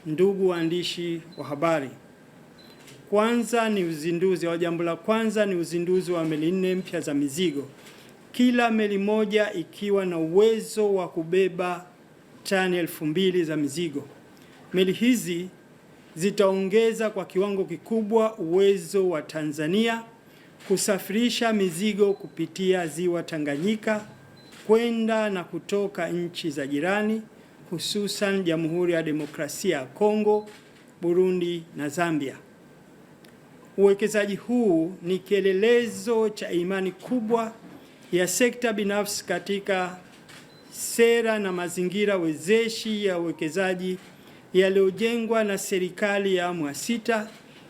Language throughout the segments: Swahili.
ndugu waandishi wa habari, jambo la kwanza ni uzinduzi wa meli 4 mpya za mizigo, kila meli moja ikiwa na uwezo wa kubeba tani 2000 za mizigo. Meli hizi zitaongeza kwa kiwango kikubwa uwezo wa Tanzania kusafirisha mizigo kupitia ziwa Tanganyika kwenda na kutoka nchi za jirani, hususan Jamhuri ya Demokrasia ya Kongo, Burundi na Zambia. Uwekezaji huu ni kielelezo cha imani kubwa ya sekta binafsi katika sera na mazingira wezeshi ya uwekezaji yaliyojengwa na serikali ya awamu ya 6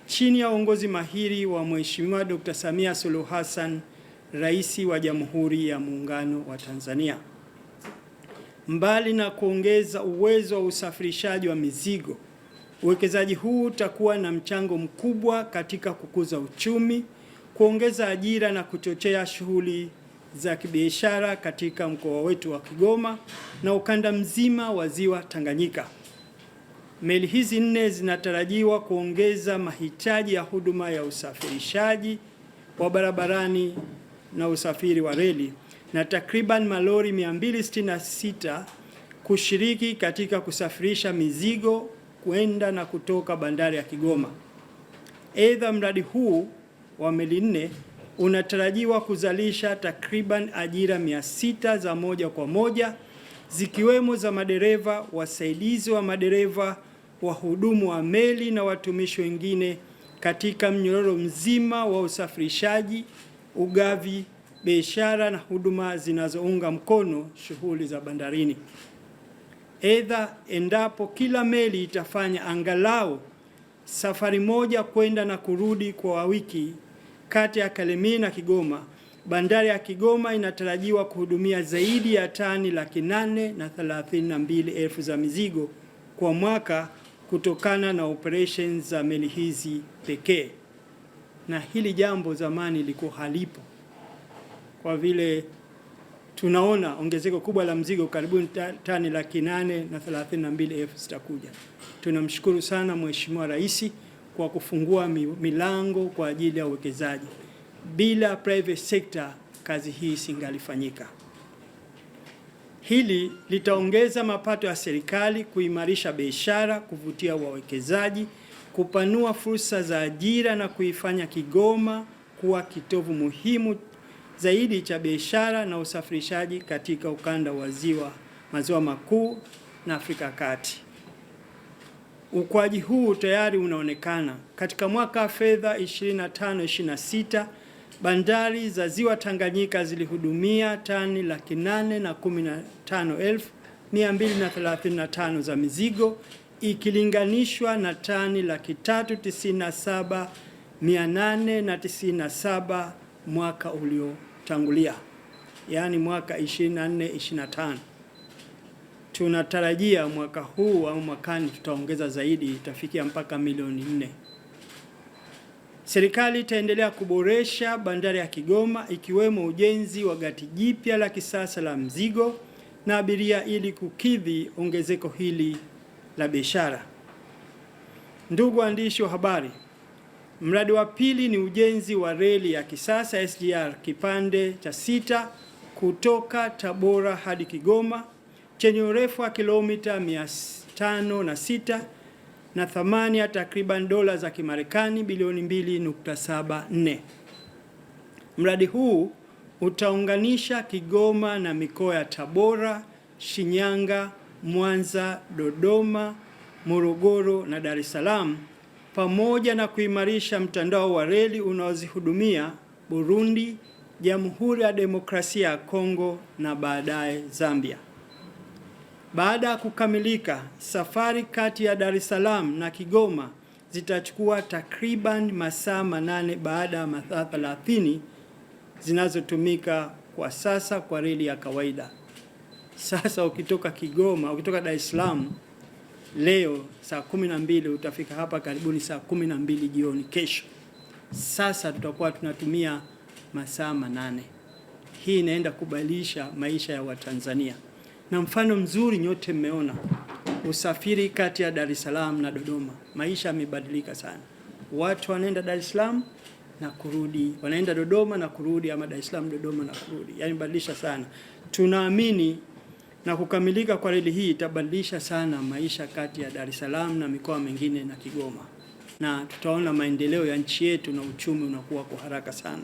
chini ya uongozi mahiri wa Mheshimiwa Dr. Samia Suluhu Hassan, Rais wa Jamhuri ya Muungano wa Tanzania. Mbali na kuongeza uwezo wa usafirishaji wa mizigo, uwekezaji huu utakuwa na mchango mkubwa katika kukuza uchumi, kuongeza ajira na kuchochea shughuli za kibiashara katika mkoa wetu wa Kigoma na ukanda mzima wa ziwa Tanganyika. Meli hizi 4 zinatarajiwa kuongeza mahitaji ya huduma ya usafirishaji wa barabarani na usafiri wa reli, na takriban malori 266 kushiriki katika kusafirisha mizigo kwenda na kutoka bandari ya Kigoma. Aidha, mradi huu wa meli 4 unatarajiwa kuzalisha takriban ajira 600 za moja kwa moja, zikiwemo za madereva, wasaidizi wa madereva, wahudumu wa meli na watumishi wengine katika mnyororo mzima wa usafirishaji, ugavi, biashara na huduma zinazounga mkono shughuli za bandarini. Aidha, endapo kila meli itafanya angalau safari moja kwenda na kurudi kwa wiki kati ya Kalemie na Kigoma, bandari ya Kigoma inatarajiwa kuhudumia zaidi ya tani 832,000 za mizigo kwa mwaka kutokana na operations za meli hizi pekee. Na hili jambo zamani liko halipo, kwa vile tunaona ongezeko kubwa la mzigo, karibuni tani 832,000 zitakuja. Tunamshukuru sana Mheshimiwa Rais kwa kufungua milango kwa ajili ya uwekezaji. Bila private sector kazi hii singalifanyika. Hili litaongeza mapato ya serikali, kuimarisha biashara, kuvutia wawekezaji, kupanua fursa za ajira na kuifanya Kigoma kuwa kitovu muhimu zaidi cha biashara na usafirishaji katika ukanda wa maziwa makuu na Afrika Kati. Ukuaji huu tayari unaonekana. Katika mwaka wa fedha 25-26, bandari za ziwa Tanganyika zilihudumia tani 815,235 za mizigo, ikilinganishwa na tani 397,897 mwaka uliotangulia, yaani mwaka 24-25. Tunatarajia mwaka huu au mwakani tutaongeza zaidi, itafikia mpaka milioni 4. Serikali itaendelea kuboresha bandari ya Kigoma, ikiwemo ujenzi wa gati jipya la kisasa la mzigo na abiria ili kukidhi ongezeko hili la biashara. Ndugu waandishi wa habari, mradi wa pili ni ujenzi wa reli ya kisasa SGR kipande cha 6 kutoka Tabora hadi Kigoma chenye urefu wa kilomita 506 na thamani ya takriban dola za Kimarekani bilioni 2.74. Mradi huu utaunganisha Kigoma na mikoa ya Tabora, Shinyanga, Mwanza, Dodoma, Morogoro na Dar es Salaam, pamoja na kuimarisha mtandao wa reli unaozihudumia Burundi, Jamhuri ya Demokrasia ya Kongo na baadaye Zambia. Baada ya kukamilika, safari kati ya Dar es Salaam na Kigoma zitachukua takriban masaa 8 baada ya masaa 30 zinazotumika kwa sasa kwa reli ya kawaida. Sasa ukitoka Dar es Salaam leo saa 12 utafika hapa karibuni saa 12 jioni kesho. Sasa tutakuwa tunatumia masaa 8. Hii inaenda kubadilisha maisha ya Watanzania. Na mfano mzuri nyote mmeona usafiri kati ya Dar es Salaam na Dodoma. Maisha yamebadilika sana. Watu wanaenda Dar es Salaam na kurudi, wanaenda Dodoma na kurudi, ama Dar es Salaam Dodoma na kurudi. Yaani badilisha sana. Tunaamini na kukamilika kwa reli hii itabadilisha sana maisha kati ya Dar es Salaam na mikoa mingine na Kigoma. Na tutaona maendeleo ya nchi yetu na uchumi unakuwa kwa haraka sana.